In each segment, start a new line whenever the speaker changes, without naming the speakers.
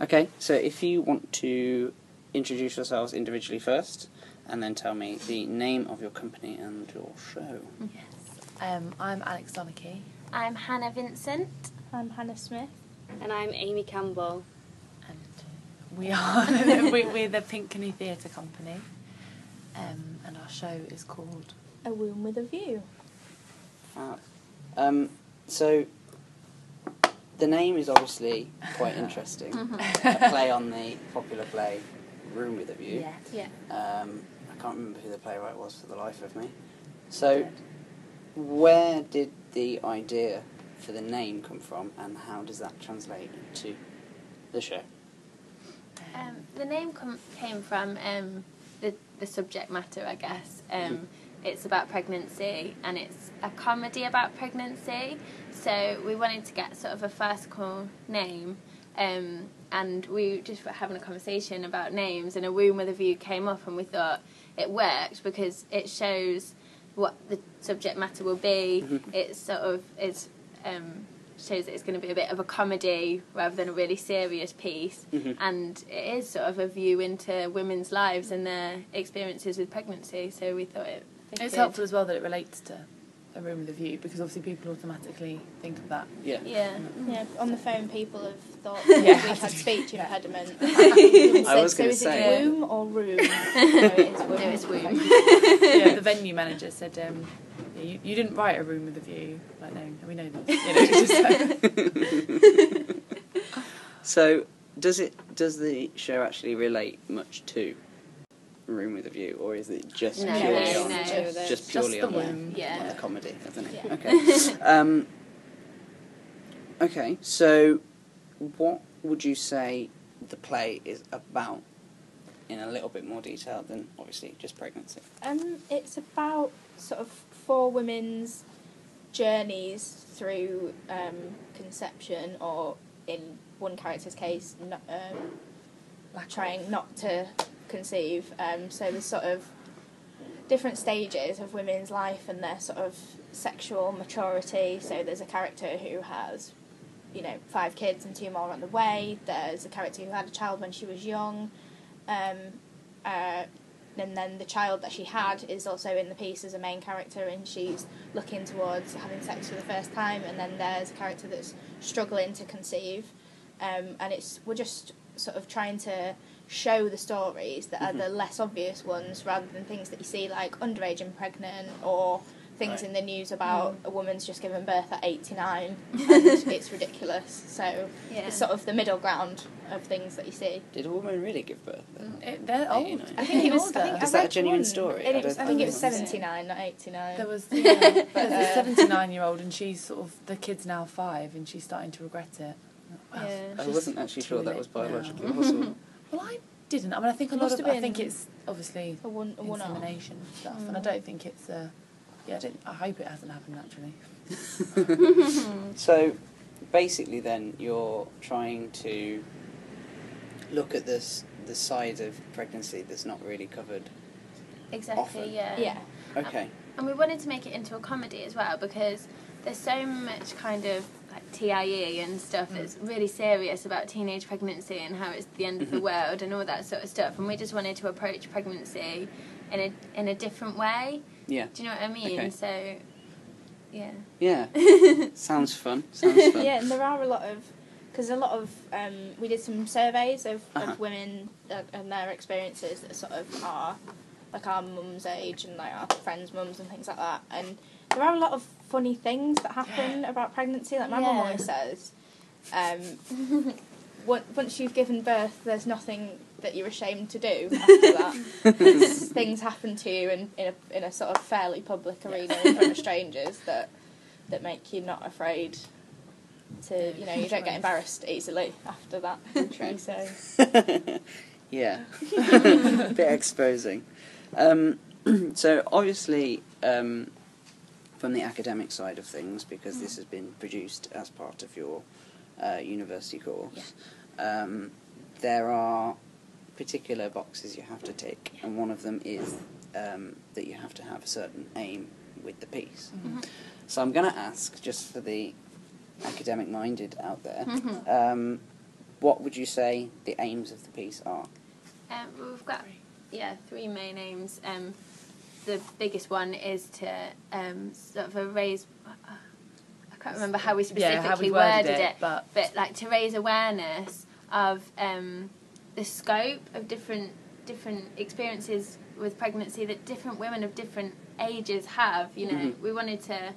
Okay, so if you want to introduce yourselves individually first, and then tell me the name of your company and your show.
Yes. I'm Alex Donachie.
I'm Hannah Vincent.
I'm Hannah Smith.
And I'm Amy Campbell.
And we are we're the Pinkanoe Theatre Company. And our show is called
A Room with a View.
So the name is obviously quite interesting. A play on the popular play Room with a View.
Yeah.
I can't remember who the playwright was for the life of me. So where did the idea for the name come from, and how does that translate into the show?
The name came from the subject matter, I guess. It's about pregnancy, and it's a comedy about pregnancy. So we wanted to get sort of a farcical name, and we just were having a conversation about names, and A Room with a View came up, and we thought it worked because it shows what the subject matter will be. It sort of shows that it's going to be a bit of a comedy rather than a really serious piece, and it is sort of a view into women's lives and their experiences with pregnancy, so we thought it fitted.
It's helpful as well that it relates to A Room with a View, because obviously people automatically think of that.
Yeah.
On the phone people have thought
Yeah.
we had speech impediment.
I was
so
going to
is
say
it womb or room? No, it is womb.
Yeah, the venue manager said, you didn't write A Room with a View. Like, no, we know this.
So does the show actually relate much to Room with a View, or is it just
No,
purely
no,
on
no.
just purely
the
on
womb.
the comedy of the name?
Yeah.
Okay. Okay. So, what would you say the play is about in a little bit more detail than obviously just pregnancy?
It's about sort of 4 women's journeys through conception, or in one character's case, trying not to conceive. So there's sort of different stages of women's life and their sort of sexual maturity. So there's a character who has, 5 kids and 2 more on the way. There's a character who had a child when she was young. And then the child that she had is also in the piece as a main character, and she's looking towards having sex for the first time. And then there's a character that's struggling to conceive, and we're just sort of trying to show the stories that are the less obvious ones, rather than things that you see like underage and pregnant, or things in the news about a woman's just given birth at 89 and it's ridiculous. So it's sort of the middle ground of things that you see.
Did a woman really give birth then?
They're old.
89?
I think it was.
Is that a genuine story?
I think it was
don't
79, not 89.
There was there's a 79-year-old, and she's sort of, the kid's now 5, and she's starting to regret it.
I wasn't actually sure that was biologically
now.
possible.
Well, I didn't. I mean, I think I think it's obviously
a one-off
insemination stuff, and I don't think it's I hope it hasn't happened naturally.
So, basically, then you're trying to look at the side of pregnancy that's not really covered.
Exactly.
Often.
Yeah.
Okay.
And we wanted to make it into a comedy as well, because there's so much kind of like TIE and stuff that's really serious about teenage pregnancy and how it's the end of the world and all that sort of stuff, and we just wanted to approach pregnancy in a different way.
Yeah.
Do you know what I mean?
Okay.
So, yeah.
Yeah. Sounds fun.
Yeah, and there are a lot of, because we did some surveys of women and their experiences that sort of are like our mum's age and like our friends' mums and things like that, and there are a lot of funny things that happen about pregnancy. Like my mum always says, once you've given birth, there's nothing that you're ashamed to do after that. Things happen to you in a sort of fairly public arena in front of strangers that make you not afraid to, you don't get embarrassed easily after that entry. So
yeah, a bit exposing. So obviously, from the academic side of things, because this has been produced as part of your university course, there are particular boxes you have to tick, and one of them is that you have to have a certain aim with the piece. So I'm going to ask, just for the academic-minded out there, what would you say the aims of the piece are?
Well, we've got 3 main aims. The biggest one is to sort of raise. I can't remember how we specifically worded it, but like to raise awareness of the scope of different experiences with pregnancy that different women of different ages have. You know, we wanted to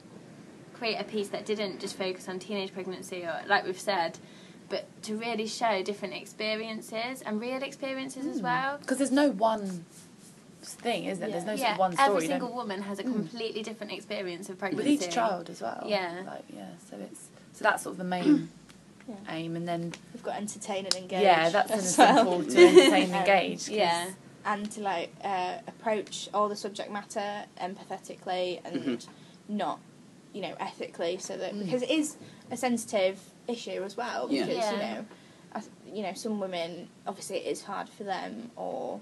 create a piece that didn't just focus on teenage pregnancy, or like we've said, but to really show different experiences and real experiences as well.
Because there's no one thing, isn't it? There's no sort of one story.
Every single woman has a completely different experience of pregnancy.
With each child as well.
Yeah.
So that's sort of the main aim, and then
We've got entertain and engage.
yeah, that's an essential to entertain and engage.
Yeah.
And to approach all the subject matter empathetically and not, ethically, so that because it is a sensitive issue as well.
Yeah.
Because some women, obviously it is hard for them, or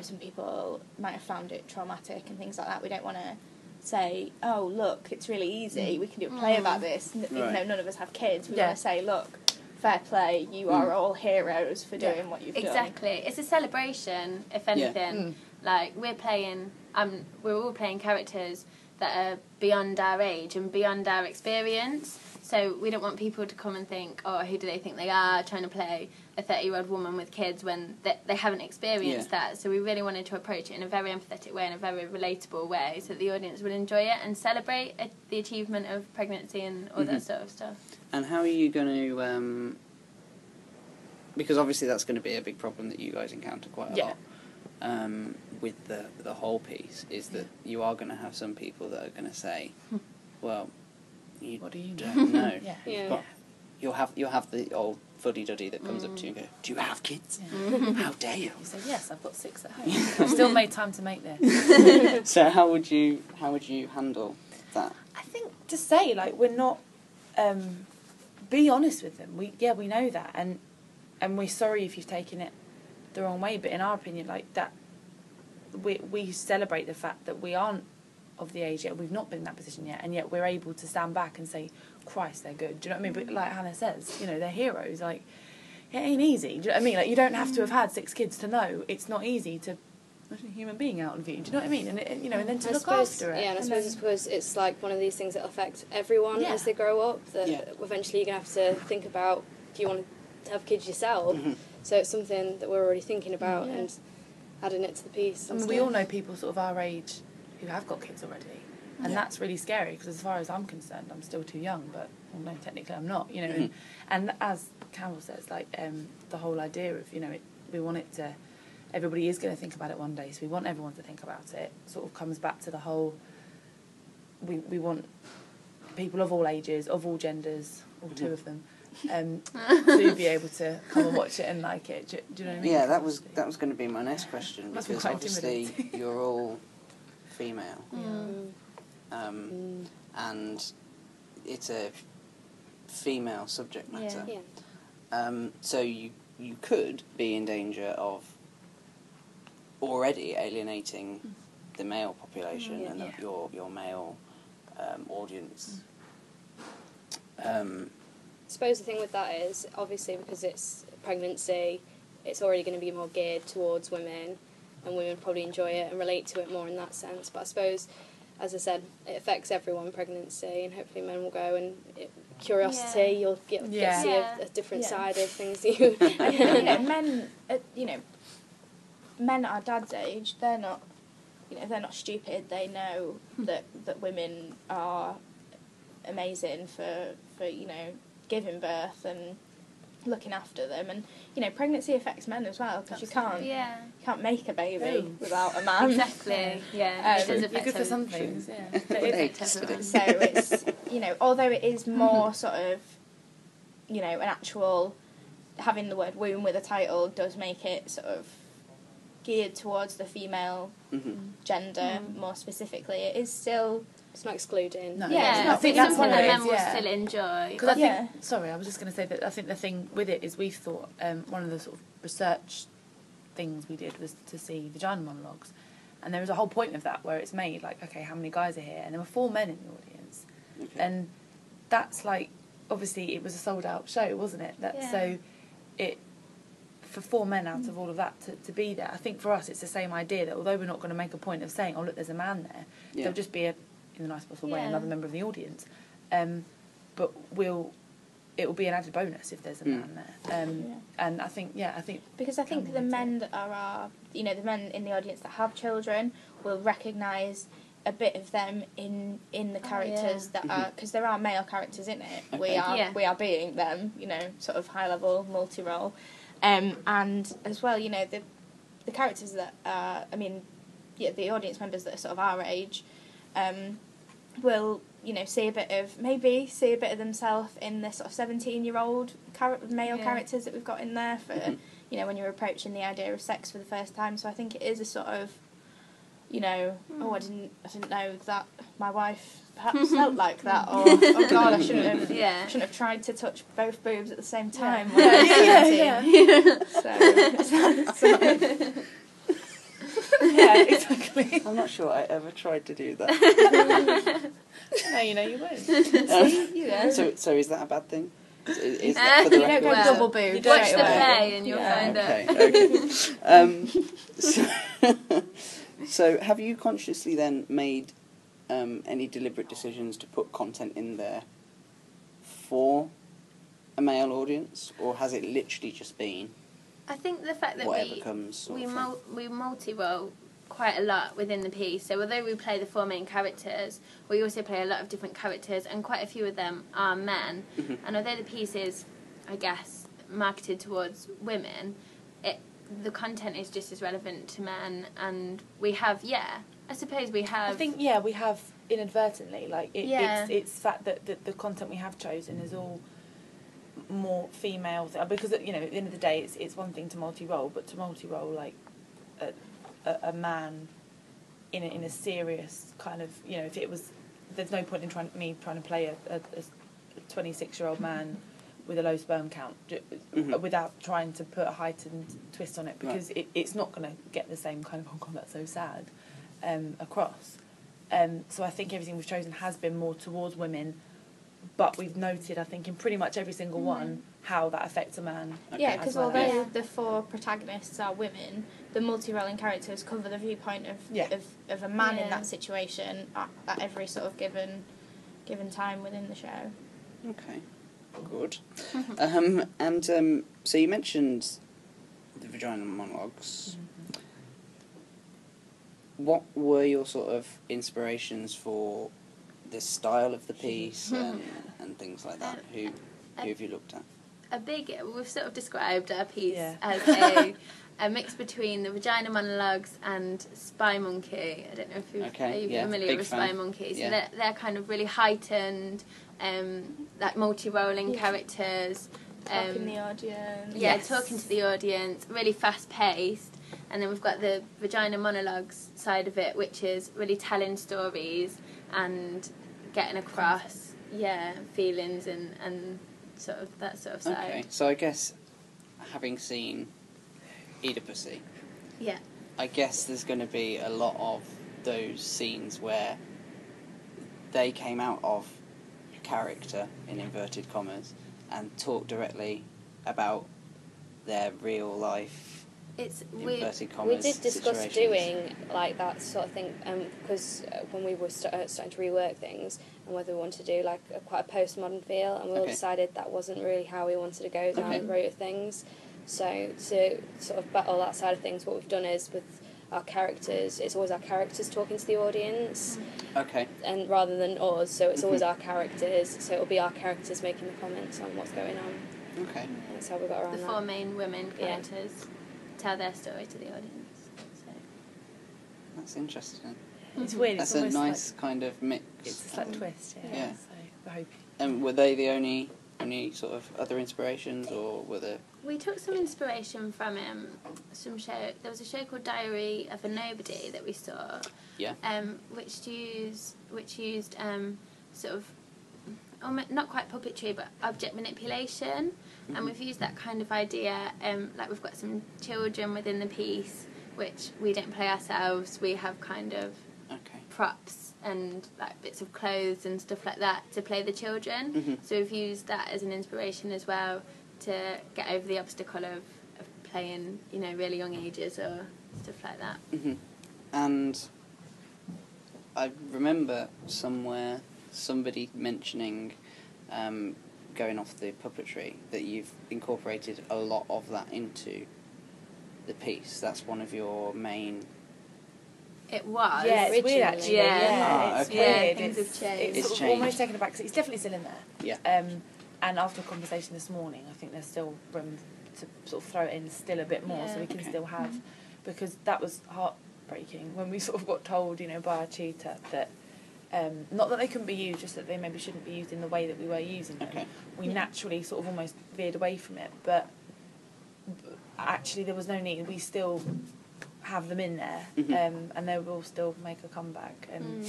some people might have found it traumatic and things like that. We don't want to say, oh look, it's really easy, we can do a play about this, even though none of us have kids. We want to say, look, fair play, you are all heroes for doing what you've done.
Exactly. It's a celebration, if anything. Like, we're all playing characters that are beyond our age and beyond our experience. So we don't want people to come and think, oh, who do they think they are, trying to play a 30-year-old woman with kids when they haven't experienced that. So we really wanted to approach it in a very empathetic way, in a very relatable way, so that the audience would enjoy it and celebrate the achievement of pregnancy and all that sort of stuff.
And how are you going to... because obviously that's going to be a big problem that you guys encounter quite a lot with the whole piece, is that you are going to have some people that are going to say, well...
What do you
don't know. You'll have the old fuddy-duddy that comes up to you and go, do you have kids? How dare you?
You say, yes, I've got 6 at home. I've still made time to make this.
So how would you handle that?
I think to say, we're not... be honest with them. We know that. And we're sorry if you've taken it the wrong way. But in our opinion, that we celebrate the fact that we aren't of the age yet, we've not been in that position yet, and yet we're able to stand back and say, Christ, they're good. Do you know what I mean? But like Hannah says, they're heroes. It ain't easy. Do you know what I mean? You don't have to have had 6 kids to know it's not easy to let a human being out of you. Do you know what I mean? And and then to look after it.
Yeah, and I suppose it's because it's one of these things that affect everyone as they grow up. That eventually you're gonna have to think about: do you want to have kids yourself? So it's something that we're already thinking about and adding it to the piece.
We all know people sort of our age who have got kids already, and that's really scary, because as far as I'm concerned, I'm still too young, but no, technically I'm not, and as Campbell says, the whole idea of, we want it to, everybody is going to think about it one day, so we want everyone to think about it. Sort of comes back to the whole, we want people of all ages, of all genders, all 2 of them, to be able to come and watch it and like it. Do you know what I mean?
Yeah, that was going to be my next question, because obviously you're all female, and it's a female subject matter. So you could be in danger of already alienating the male population and your male audience.
I suppose the thing with that is, obviously, because it's pregnancy, it's already going to be more geared towards women, and women probably enjoy it and relate to it more in that sense. But I suppose, as I said, it affects everyone, pregnancy, and hopefully men will go, and curiosity, you'll get to see a different side of things.
Men at our dad's age, they're not stupid. They know that women are amazing for giving birth and looking after them, and pregnancy affects men as well, because you can't make a baby without a man.
Exactly.
It does affect good for some things.
So it's although it is more sort of an actual, having the word womb with a title does make it sort of geared towards the female gender more specifically. It is still.
It's not excluding.
No,
I think that's something that men will still enjoy.
Because I was just going to say that I think the thing with it is we've thought one of the sort of research things we did was to see vagina monologues, and there was a whole point of that where it's made okay, how many guys are here, and there were 4 men in the audience, and that's obviously it was a sold out show, wasn't it? So for 4 men out of all of that to be there. I think for us it's the same idea, that although we're not going to make a point of saying, oh look, there's a man there, there'll just be in the nice possible way, another member of the audience, but it will be an added bonus if there's a man there. And I think
because I think the men that are the men in the audience that have children will recognise a bit of them in the characters that are, because there are male characters in it. Okay. We are being them, sort of high level multi-role, and as well, the characters that are, the audience members that are sort of our age, will see a bit of themselves in the sort of 17-year-old male characters that we've got in there for when you're approaching the idea of sex for the first time. So I think it is a sort of I didn't know that my wife perhaps felt like that, or oh god, I shouldn't have tried to touch both boobs at the same time. When I was 17. So.
Yeah, exactly.
I'm not sure I ever tried to do that.
No, you won't.
So is that a bad thing? Is that for the record?
Go double boobs.
Watch the play and you'll find
out. Okay. So have you consciously then made any deliberate decisions to put content in there for a male audience, or has it literally just been
I think the fact that we multi-role quite a lot within the piece. So although we play the 4 main characters, we also play a lot of different characters, and quite a few of them are men. And although the piece is, I guess, marketed towards women, the content is just as relevant to men. And we have, I suppose we have...
I think, we have inadvertently. It's the fact that the content we have chosen is all more female, because at the end of the day it's one thing to multi-role, but to multi-role like a man in a serious kind of, if it was, there's no point in trying to play a 26-year-old man with a low sperm count without trying to put a heightened twist on it, because it's not going to get the same kind of, oh god, that's so sad, across. So I think everything we've chosen has been more towards women, but we've noted, I think, in pretty much every single one, how that affects a man.
Yeah, because although the 4 protagonists are women, the multi-rolling characters cover the viewpoint of a man in that situation at every sort of given time within the show.
Okay, good. So you mentioned the vagina monologues. What were your sort of inspirations for the style of the piece and things like that? Who have you looked at?
We've sort of described our piece as a mix between the vagina monologues and Spy Monkey. I don't know if you're familiar with Spy Monkey. So they're kind of really heightened, like multi-rolling characters.
Talking the audience.
Yeah, talking to the audience, really fast-paced. And then we've got the vagina monologues side of it, which is really telling stories and getting across feelings and sort of that sort of side.
Okay, so I guess having seen Oedipus, I guess there's going to be a lot of those scenes where they came out of character, in inverted commas, and talked directly about their real life inverted commas.
We did discuss doing like that sort of thing, because when we were starting to rework things and whether we wanted to do like quite a postmodern feel, and we all decided that wasn't really how we wanted to go down the road of things. So to sort of battle that side of things, what we've done is with our characters, it's always our characters talking to the audience.
Okay.
And rather than us, so it's always our characters. So it'll be our characters making the comments on what's going on.
Okay.
And that's how we got around
the 4 main women characters tell their story to the audience. So.
That's interesting.
It's weird.
That's a nice kind of mix.
It's a slight twist.
Yeah.
So we're hoping.
And were they the only sort of other inspirations, or were there?
We took some inspiration from some show. There was a show called Diary of a Nobody that we saw.
Yeah.
Which used sort of not quite puppetry, but object manipulation, and we've used that kind of idea. Like we've got some children within the piece, which we don't play ourselves. We have kind of props and like bits of clothes and stuff like that to play the children. So we've used that as an inspiration as well to get over the obstacle of playing, you know, really young ages or stuff like that.
Mm-hmm. And I remember somewhere somebody mentioning, going off the puppetry, that you've incorporated a lot of that into the piece. That's one of your main...
It was.
Yeah, it's weird actually.
Ah,
It's
okay.
weird.
Things have changed.
It's
It's
sort of almost
changed.
taken aback. It's definitely still in there.
Yeah.
And after a conversation this morning, I think there's still room to sort of throw it in still a bit more, so we can
Okay.
still have, because that was heartbreaking when we sort of got told, you know, by our tutor that, not that they couldn't be used, just that they maybe shouldn't be used in the way that we were using them.
Okay.
We naturally sort of almost veered away from it, but actually there was no need. We still have them in there,
Mhm.
and they will still make a comeback. And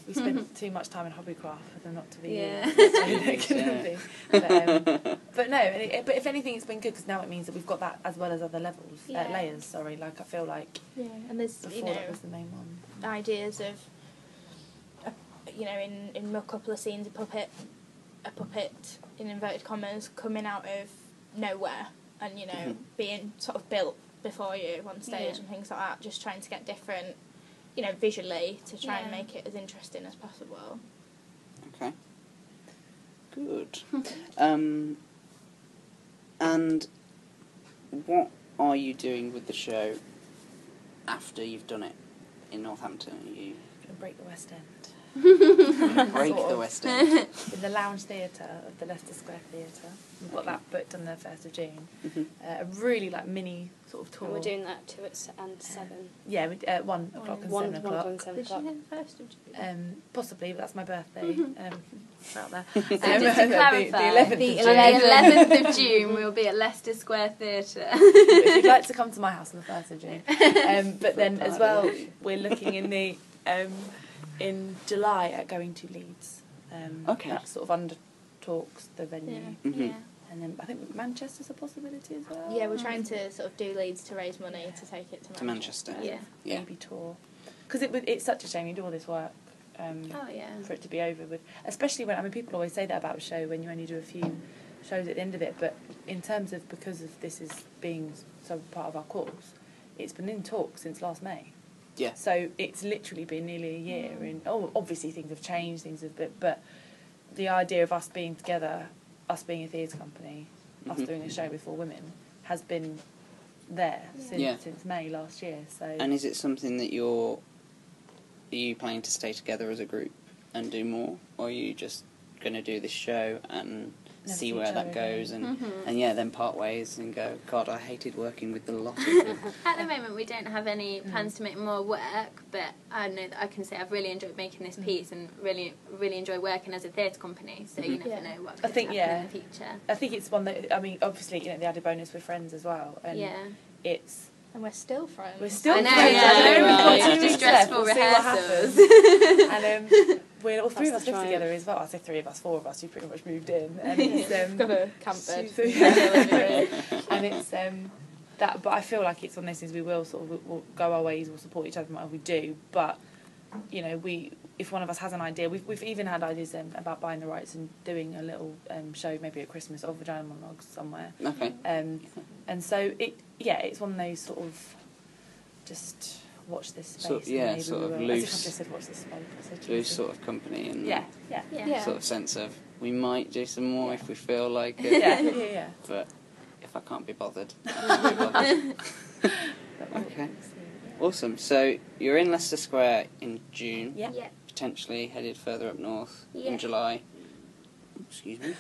we spent too much time in hobbycraft for them not to be
Yeah.
used. That's really they're gonna be. But no, but if anything, it's been good because now it means that we've got that as well as other levels,
Yeah.
layers. Sorry, like I feel like
Yeah, and there's
before that was the main one.
ideas of, you know, in a couple of scenes, a puppet in inverted commas coming out of nowhere, and you know being sort of built before you on stage and things like that. Just trying to get different, you know, visually to try and make it as interesting as possible.
Okay. Good. And what are you doing with the show after you've done it in Northampton? Are you
Gonna break the West End.
break
Sort
the
of.
West End?
In the Lounge Theatre of the Leicester Square Theatre. We've got that booked on the 1st of June.
Mhm.
A really like mini sort of tour.
And we're doing that 2 and 7.
Yeah, 1 o'clock and 7 o'clock.
1 and 7
Did she
o'clock.
hit the 1st of June?
Possibly, but that's my birthday. Out there.
So just to clarify,
the 11th
the
of June.
11th of June we'll be at Leicester Square Theatre.
If you'd like to come to my house on the 1st of June. But then as well, we're looking in the in July at going to Leeds.
Okay.
That sort of under talks the venue.
Mhm.
Yeah.
And then I think Manchester's a possibility as well.
Yeah, we're trying to sort of do Leeds to raise money to take it
To Manchester.
Yeah.
Yeah.
Maybe tour. Because it's such a shame you do all this work
Oh yeah.
for it to be over with. Especially when, I mean, people always say that about a show when you only do a few shows at the end of it. But in terms of, because of this is being so part of our course, it's been in talk since last May.
Yeah.
So it's literally been nearly a year. And obviously things have changed, but the idea of us being together, us being a theatre company, us doing a show with 4 women, has been there since May last year. So.
And is it something that are you planning to stay together as a group and do more, or are you just going to do this show and
Never
see
see
where
each
that
other
goes,
again.
and then part ways and go, God, I hated working with the lot of you.
At the moment, we don't have any plans to make more work, but I know that I can say I've really enjoyed making this piece and really, really enjoy working as a theatre company. So you never know what could happen in the future.
I think it's one that, I mean, obviously, you know, the added bonus, we're friends as well, and it's.
And we're still friends.
We're still
I know,
friends.
yeah.
I know we've got
It's
2 weeks
stressful
left. We'll see what happens. And we're all 3 of us live together as well. I say 3 of us, 4 of us. You've pretty much moved in, and it's
got a camp bed.
And it's that. But I feel like it's one of those things we will we'll go our ways. We'll support each other no matter we do. But you know, if one of us has an idea, we've even had ideas about buying the rights and doing a little show maybe at Christmas of Vagina Monologues somewhere.
Okay.
And so it's one of those sort of just watch this space.
Sort of
As if I've
loose.
just said watch this space.
Loose sort of company and
Yeah.
sort of sense of we might do some more if we feel like it.
Yeah.
But if I can't be bothered, I can't be bothered. Okay. Awesome. So you're in Leicester Square in June.
Yeah.
Yeah.
Potentially headed further up north
Yeah.
in July. Excuse me.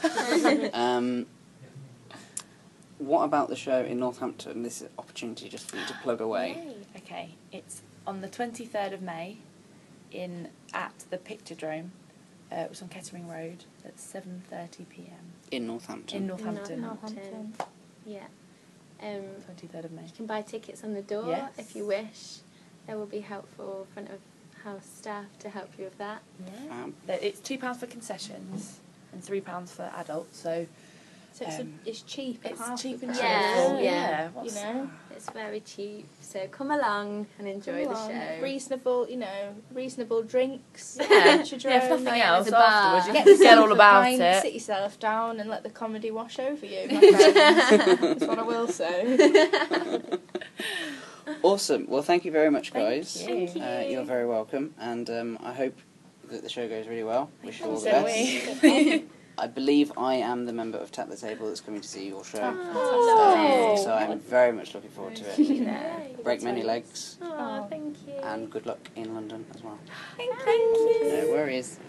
What about the show in Northampton? This is an opportunity just for you to plug away.
Okay, it's on the 23rd of May at the Picturdome, which is on Kettering Road at 7:30 p.m.
In Northampton.
in Northampton.
Northampton.
Yeah.
23rd of May.
You can buy tickets on the door
Yes.
if you wish. There will be helpful front of house staff to help you with that.
Yeah. It's £2 for concessions and £3 for adults. So
So it's cheap.
It's cheap and
Yeah.
Yeah.
You know,
It's very cheap, so come along and enjoy the show.
Reasonable drinks.
Yeah,
Get your
if
drone,
nothing
yeah,
else,
there's a bar.
afterwards you
Get
can
yourself
get all
a
about
pint,
it.
sit yourself down and let the comedy wash over you, my friends. That's what I will say.
Awesome. Well, thank you very much, guys.
Thank you.
You're very welcome, and I hope that the show goes really well. Wish you all the
So
best.
we.
I believe I am the member of Tap the Table that's coming to see your show.
Oh,
So I'm very much looking forward to it.
Yay.
Break many legs,
Oh, thank you.
and good luck in London as well.
Thank you.
No worries.